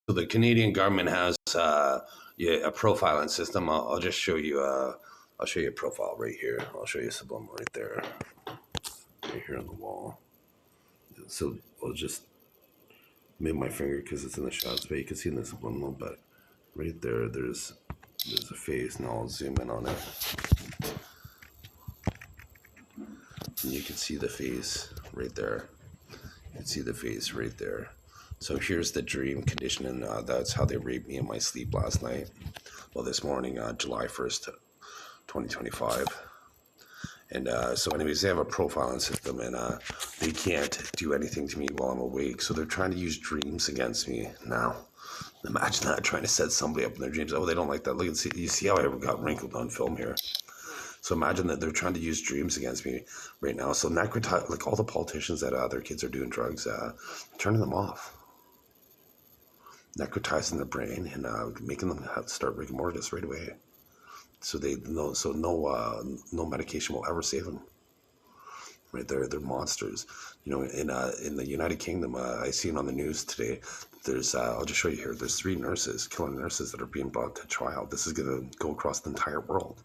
So the Canadian government has a profiling system. I'll just show you. I'll show you a profile right here. I'll show you a subliminal right there, right here on the wall. So I'll just move my finger because it's in the shadows, but you can see in the subliminal. But right there, there's a face. Now I'll zoom in on it, and you can see the face right there. You can see the face right there. So here's the dream condition, and that's how they raped me in my sleep last night. Well, this morning, July 1st, 2025. And so anyways, they have a profiling system, and they can't do anything to me while I'm awake. So they're trying to use dreams against me now. Imagine that, trying to set somebody up in their dreams. Oh, they don't like that. Look, you see how I got wrinkled on film here. So imagine that they're trying to use dreams against me right now. So like all the politicians that their kids are doing drugs, turning them off. Necrotizing their brain and making them have to start rigor mortis right away. So no medication will ever save them. Right, they're monsters. You know, in the United Kingdom, I seen on the news today. There's I'll just show you here. There's 3 killer nurses that are being brought to trial. This is going to go across the entire world.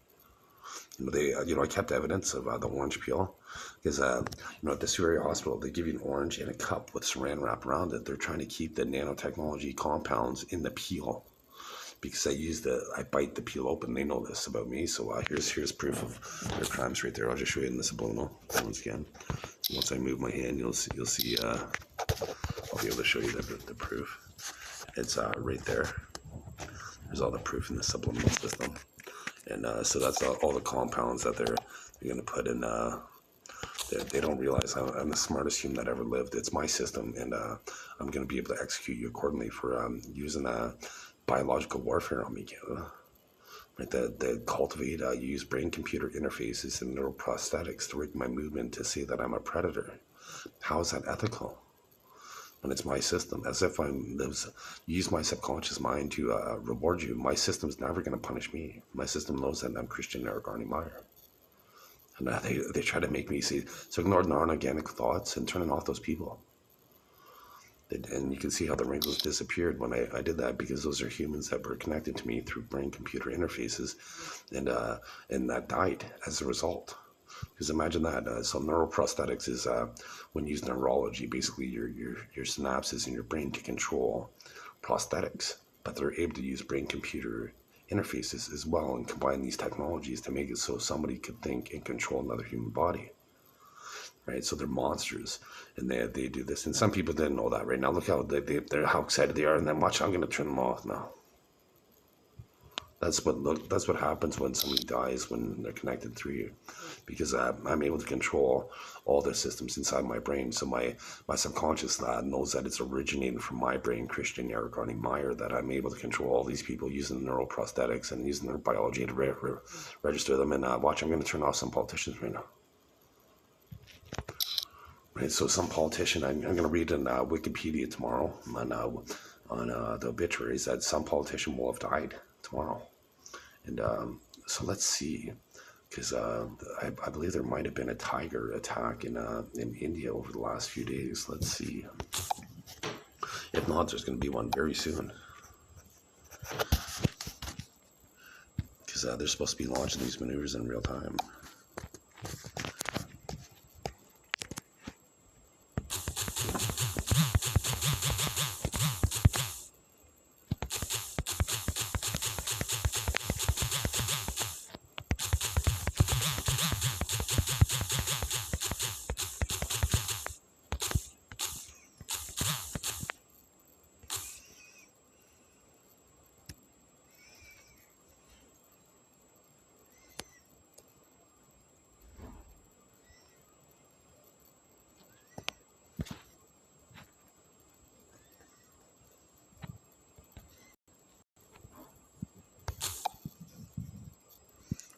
You know, I kept evidence of the orange peel because, at the Surrey Hospital, they give you an orange in a cup with saran wrap around it. They're trying to keep the nanotechnology compounds in the peel because I bite the peel open. They know this about me. So here's proof of their crimes right there. I'll just show you in the subliminal once again. Once I move my hand, you'll see. I'll be able to show you the proof. It's right there. There's all the proof in the subliminal system. And so that's all the compounds that they're going to put in. They don't realize I'm the smartest human that ever lived. It's my system, and I'm going to be able to execute you accordingly for using biological warfare on me, Canada. Right? They cultivate, use brain-computer interfaces and neuroprosthetics to rig my movement to say that I'm a predator. How is that ethical? When it's my system, as if use my subconscious mind to reward you. My system's never going to punish me. My system knows that I'm Christian Eric Arnie Meyer. And they try to make me see, so ignore non-organic thoughts and turning off those people. And you can see how the wrinkles disappeared when I did that, because those are humans that were connected to me through brain-computer interfaces, and that died as a result. Because imagine that. So neuroprosthetics is when used in neurology, basically your synapses in your brain to control prosthetics, but they're able to use brain-computer interfaces as well and combine these technologies to make it so somebody could think and control another human body. Right, so they're monsters, and they do this. And some people didn't know that. Right now, look how they're how excited they are, and then watch. I'm going to turn them off now. That's what happens when somebody dies when they're connected through you, because I'm able to control all the systems inside my brain. So my subconscious knows that it's originating from my brain, Christian Eric Arnie Meyer, that I'm able to control all these people using neuroprosthetics and using their biology to register them. And watch, I'm going to turn off some politicians right now. Right, so some politician, I'm going to read in Wikipedia tomorrow on the obituaries that some politician will have died tomorrow. And so let's see, because I believe there might have been a tiger attack in India over the last few days. Let's see. If not, there's going to be one very soon. Because they're supposed to be launching these maneuvers in real time.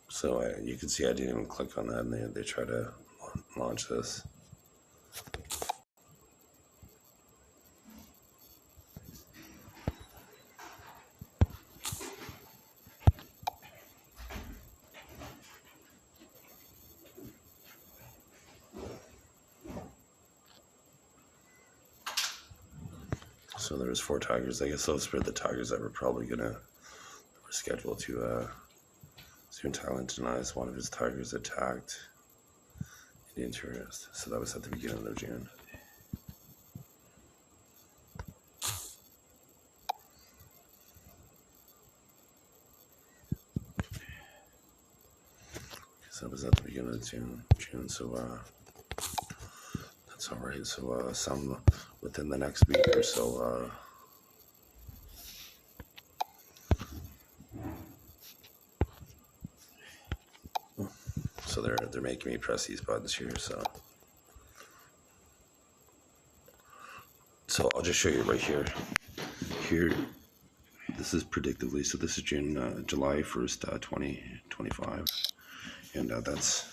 So you can see I didn't even click on that, and they try to launch this. So there was 4 tigers. I guess those were the tigers that were probably were scheduled to in Thailand tonight. As one of his tigers attacked Indian tourists. So that was at the beginning of June. So that was at the beginning of June. So that's all right. So some within the next week or so. So they're making me press these buttons here. So I'll just show you right here. Here, this is predictively. So this is July 1st, 2025, and that's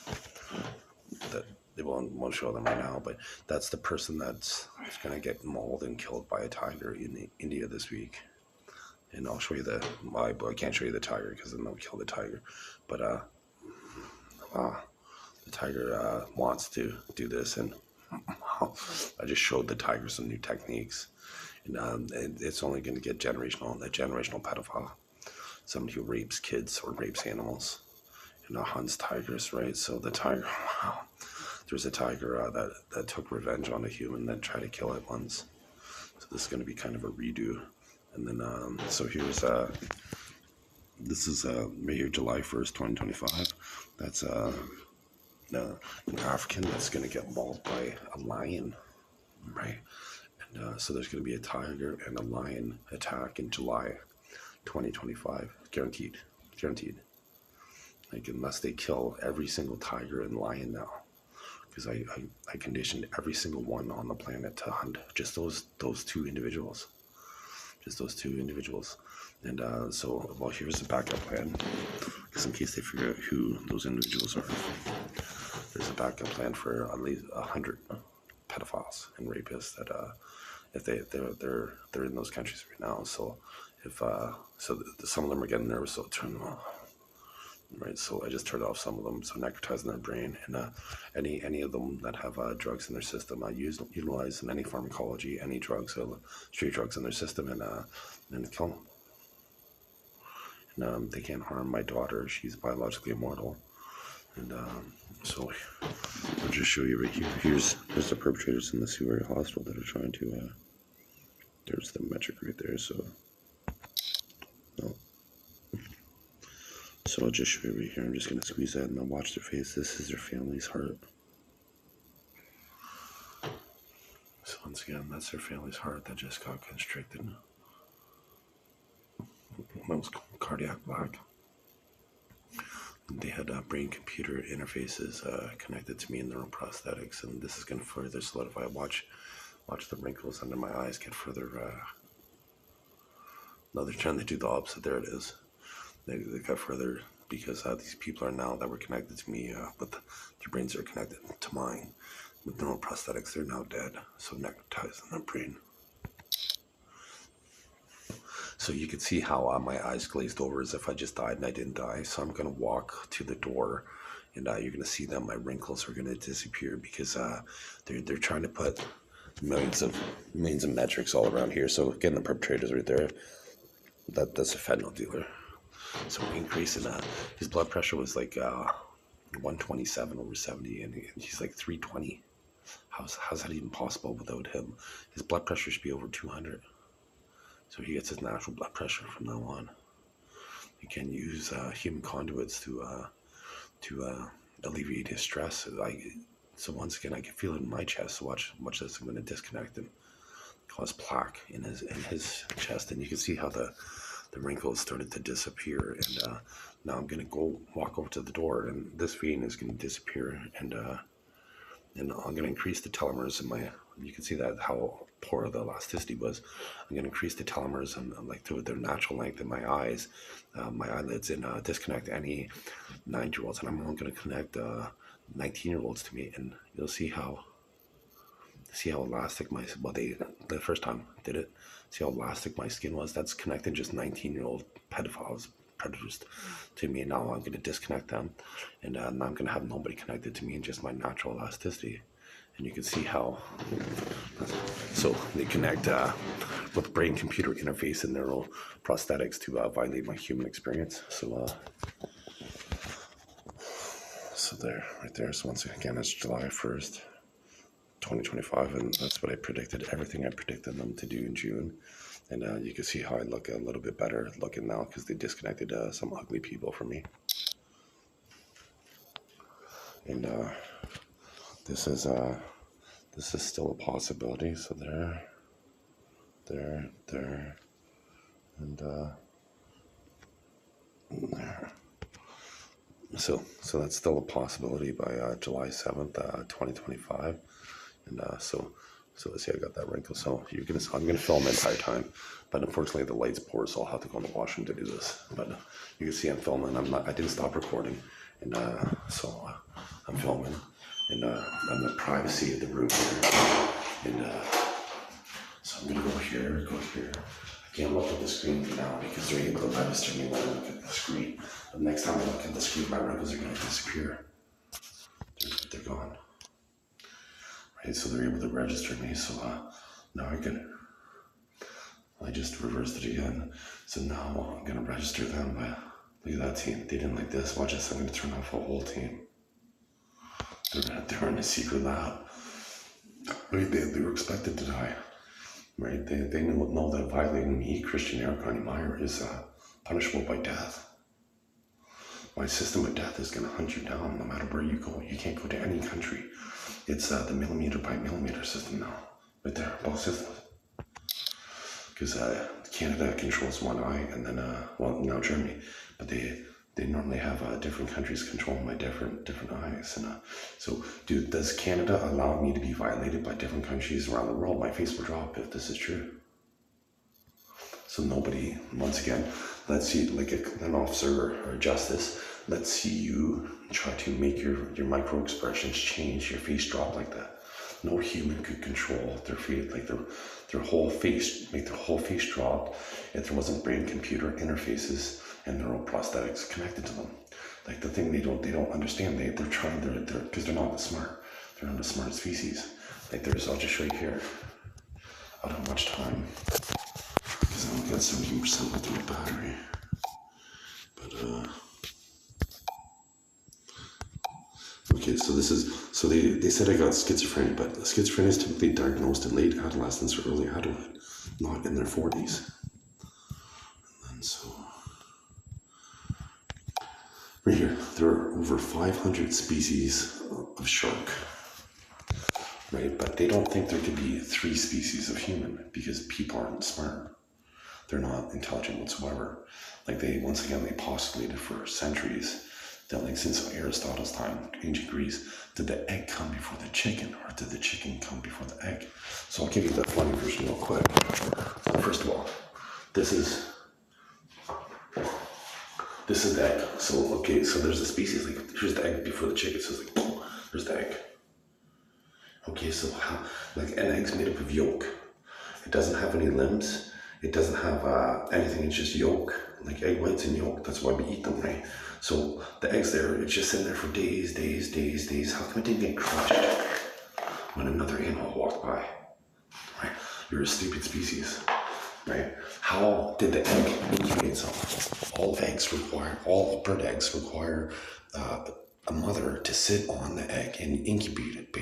that. They won't show them right now, but that's the person that's going to get mauled and killed by a tiger in India this week. And I'll show you I can't show you the tiger because then they'll kill the tiger. But the tiger wants to do this, and I just showed the tiger some new techniques. And it's only going to get a generational pedophile, somebody who rapes kids or rapes animals, and hunts tigers, right? So the tiger, wow. There's a tiger that took revenge on a human that tried to kill it once. So this is going to be kind of a redo. And then, so here's, this is right here, July 1st, 2025. That's an African that's going to get mauled by a lion, right? And so there's going to be a tiger and a lion attack in July 2025, guaranteed. Like, unless they kill every single tiger and lion now, because I conditioned every single one on the planet to hunt just those 2 individuals, and so well, here's the backup plan, because in case they figure out who those individuals are. There's a backup plan for at least 100 pedophiles and rapists that if they're in those countries right now. So if some of them are getting nervous, so turn them off. Right, so I just turned off some of them, so necrotizing their brain, and any of them that have drugs in their system, I utilize any pharmacology, any drugs, street drugs in their system, and kill them. And they can't harm my daughter; she's biologically immortal. And so I'll just show you right here. Here's the perpetrators in the Suvari hospital that are trying to. There's the metric right there. So no. So I'll just show you right here. I'm just going to squeeze that and I'll watch their face. This is their family's heart. So once again, that's their family's heart that just got constricted. That was cardiac black. They had brain-computer interfaces connected to me in neural prosthetics, and this is going to further solidify. Watch the wrinkles under my eyes get further. No, they're trying to do the opposite. There it is. They got further because these people are now that were connected to me, but their brains are connected to mine. With neural prosthetics, they're now dead, so necrotized in their brain. So you can see how my eyes glazed over as if I just died and I didn't die. So I'm going to walk to the door, and you're going to see that my wrinkles are going to disappear because they're trying to put millions of metrics all around here. So again, the perpetrators right there. That's a fentanyl dealer. So increasing his blood pressure was like 127 over 70, and he's like 320. How's that even possible without him? His blood pressure should be over 200. So he gets his natural blood pressure from now on. He can use human conduits to alleviate his stress. So once again, I can feel it in my chest. So watch this. I'm going to disconnect and cause plaque in his chest, and you can see how the wrinkles started to disappear. And now I'm going to walk over to the door, and this vein is going to disappear, and I'm going to increase the telomeres in my. You can see that how poor the elasticity was. I'm going to increase the telomeres and like to their natural length in my eyes, my eyelids, and disconnect any 9-year-olds, and I'm only going to connect 19-year-olds to me, and you'll see how elastic the first time did it. See how elastic my skin was. That's connecting just 19-year-old predators to me. Now I'm going to disconnect them, and now I'm going to have nobody connected to me and just my natural elasticity. And you can see how, so they connect with brain-computer interface and neural prosthetics to violate my human experience. So there, right there. So once again, it's July 1st, 2025, and that's what I predicted. Everything I predicted them to do in June. And you can see how I look a little bit better looking now because they disconnected some ugly people from me. And this is still a possibility. So there, and there. So that's still a possibility by July 7th, 2025. And so let's see, I got that wrinkle. So I'm gonna film the entire time, but unfortunately the light's poor, so I'll have to go in the washroom to do this. But you can see I'm filming. I didn't stop recording, and so I'm filming, and I'm in the privacy of the room here, and so I'm gonna go here. I can't look at the screen for now because they're able to register me when I look at the screen. But next time I look at the screen, my wrinkles are gonna disappear. They're gone. Right, so they're able to register me. So now I just reversed it again. So now I'm gonna register them. Look at that team. They didn't like this. Watch this. I'm gonna turn off the whole team. They're in a secret lab. Right, they were expected to die. Right, they know that violating me, Christian Eric Meyer, is punishable by death. My system of death is going to hunt you down no matter where you go. You can't go to any country. It's the millimeter by millimeter system now. Right there, both systems. Because Canada controls one eye, and then, now Germany. But they normally have different countries controlling my different eyes. And so, dude, does Canada allow me to be violated by different countries around the world? My face will drop if this is true. So nobody, once again, let's see, like an officer or justice, let's see you try to make your micro expressions change, your face drop like that. No human could control their face, like their whole face, make their whole face drop if there wasn't brain-computer interfaces and neural prosthetics connected to them. Like the thing they don't understand, they're because they're not that smart. They're not a smart species. Like I'll just show you here. I don't have much time because I only got 17% left of my battery. But okay, so they said I got schizophrenia, but schizophrenia is typically diagnosed in late adolescence or early adulthood, not in their 40s. And then so right here, there are over 500 species of shark, right? But they don't think there could be 3 species of human because people aren't smart. They're not intelligent whatsoever. Like they postulated for centuries that like since Aristotle's time, ancient Greece, did the egg come before the chicken or did the chicken come before the egg? So I'll give you the funny version real quick. So first of all, this is the egg. So there's the species, like here's the egg before the chicken, so it's like boom, there's the egg. Okay, so how, like an egg's made up of yolk. It doesn't have any limbs. It doesn't have anything, it's just yolk, like egg whites and yolk. That's why we eat them, right? So the egg's there, it's just sitting there for days. How come it didn't get crushed when another animal walked by? Right? You're a stupid species, right? How did the egg incubate itself? All bird eggs require a mother to sit on the egg and incubate it.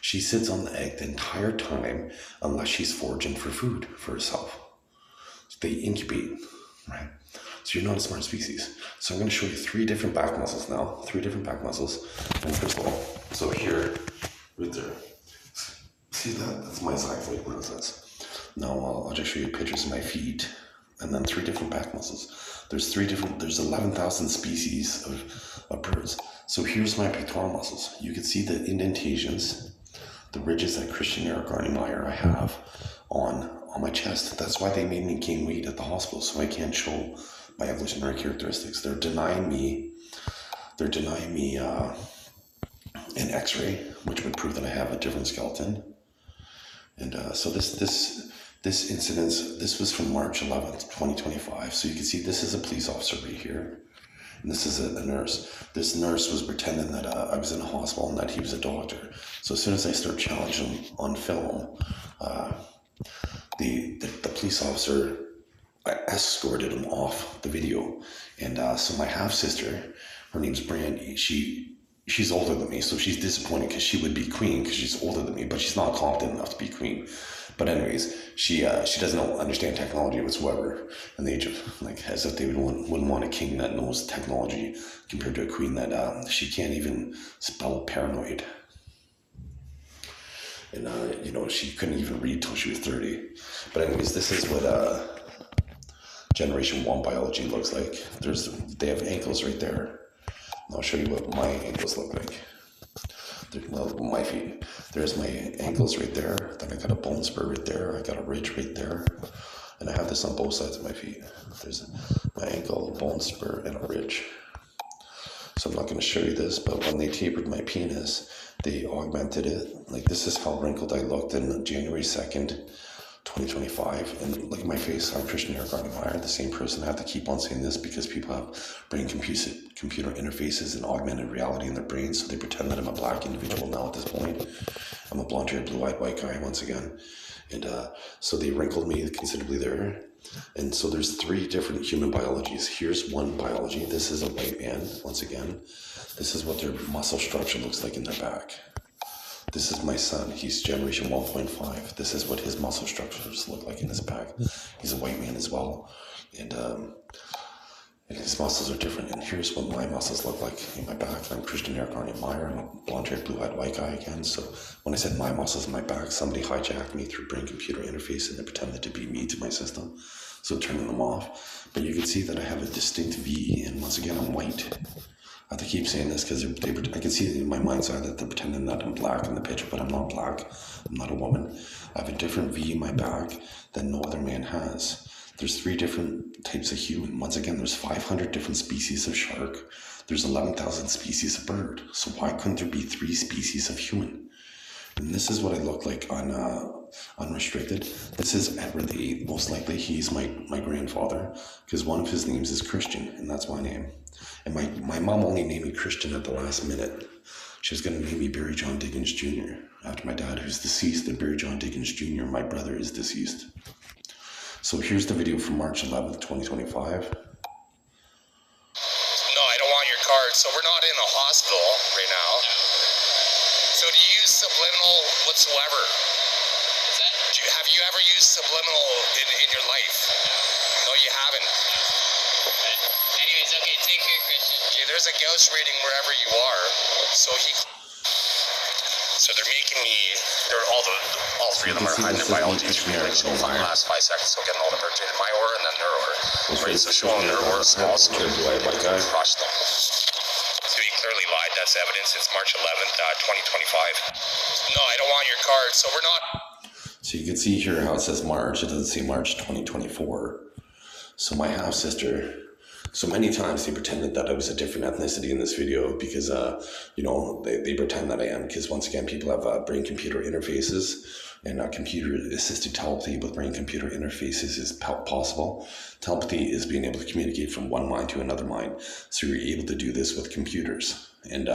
She sits on the egg the entire time unless she's foraging for food for herself. They incubate, right? So you're not a smart species. So I'm going to show you 3 different back muscles now. 3 different back muscles. And first of all, so here, right there. See that? That's my xiphoid muscles. Now I'll just show you pictures of my feet. And then 3 different back muscles. There's 11,000 species of birds. So here's my pectoral muscles. You can see the indentations, the ridges that Christian Eric Meyer I have on my chest. That's why they made me gain weight at the hospital, so I can't show my evolutionary characteristics. They're denying me an X-ray, which would prove that I have a different skeleton. And so this incident, this was from March 11th, 2025. So you can see this is a police officer right here, and this is a nurse. This nurse was pretending that I was in a hospital and that he was a doctor. So as soon as I start challenging him on film, the police officer escorted him off the video. And so my half-sister, her name's Brandy, she's older than me, so she's disappointed because she would be queen because she's older than me, but she's not competent enough to be queen. But anyways, she doesn't understand technology whatsoever in the age of, like, as if they wouldn't want a king that knows technology compared to a queen that she can't even spell paranoid. And, she couldn't even read till she was 30. But anyways, this is what Generation 1 biology looks like. They have ankles right there. I'll show you what my ankles look like. My feet. There's my ankles right there. Then I got a bone spur right there. I got a ridge right there. And I have this on both sides of my feet. There's my ankle, a bone spur, and a ridge. So I'm not going to show you this, but when they tapered my penis, they augmented it. Like, this is how wrinkled I looked in January 2nd, 2025. And look at my face. I'm Christian Eric Meyer, the same person. I have to keep on saying this because people have brain computer interfaces and augmented reality in their brains, so they pretend that I'm a black individual now at this point. I'm a blonde-haired, blue-eyed white guy once again. And so they wrinkled me considerably there. And so there's 3 different human biologies. Here's one biology. This is a white man, once again. This is what their muscle structure looks like in their back. This is my son. He's generation 1.5. This is what his muscle structures look like in his back. He's a white man as well. And his muscles are different. And here's what my muscles look like in my back. I'm Christian Eric Meyer. I'm a blonde-haired, blue-eyed white guy again. So when I said my muscles in my back, somebody hijacked me through brain-computer interface and they pretended to be me to my system. So turning them off. But you can see that I have a distinct V. And once again, I'm white. I have to keep saying this because I can see in my mind's eye that they're pretending that I'm black in the picture, but I'm not black. I'm not a woman. I have a different V in my back than no other man has. There's 3 different types of human. Once again, there's 500 different species of shark. There's 11,000 species of bird. So why couldn't there be 3 species of human? And this is what I look like on Unrestricted. This is Edward VIII, most likely. He's my grandfather because one of his names is Christian, and that's my name. And my mom only named me Christian at the last minute. She was going to name me Barry John Diggins Jr. after my dad, who's deceased, and Barry John Diggins Jr., my brother, is deceased. So here's the video from March 11th, 2025. No, I don't want your card. So we're not in a hospital right now. So do you use subliminal whatsoever? What's that? Have you ever used subliminal in your life? No, you haven't. Anyways, okay, take care, Christian. Okay, there's a ghost reading wherever you are. So they're making me. All 3 of them are hiding their biology. So in the last 5 seconds, they'll get all the rotated my aura and then their aura. Right, so showing their aura small, so you can crush them. So he clearly lied. That's evidence. It's March 11th, 2025. No, I don't want your card. So we're not. So you can see here how it says March. It doesn't say March 2024. So my half-sister, so many times they pretended that I was a different ethnicity in this video because, they pretend that I am. Because once again, people have brain-computer interfaces, and computer-assisted telepathy with brain-computer interfaces is possible. Telepathy is being able to communicate from one mind to another mind. So you're able to do this with computers. And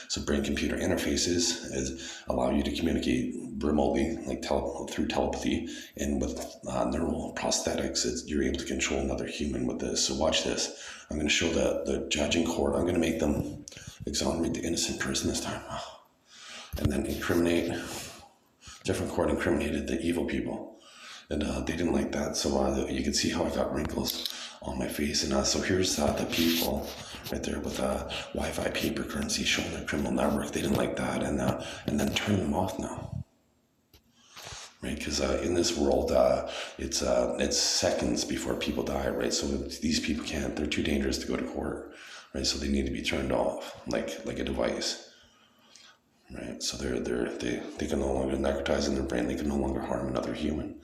so brain-computer interfaces allow you to communicate remotely, like through telepathy, and with neural prosthetics, you're able to control another human with this. So watch this. I'm going to show the judge in court. I'm going to make them exonerate the innocent person this time, and then different court incriminated the evil people, and they didn't like that. So you can see how I got wrinkles on my face, and so here's the people right there with Wi-Fi paper currency showing their criminal network. They didn't like that, and then turn them off now. Right, because in this world, it's seconds before people die, right? So these people they're too dangerous to go to court, right? So they need to be turned off, like a device, right? So they can no longer necrotize in their brain. They can no longer harm another human.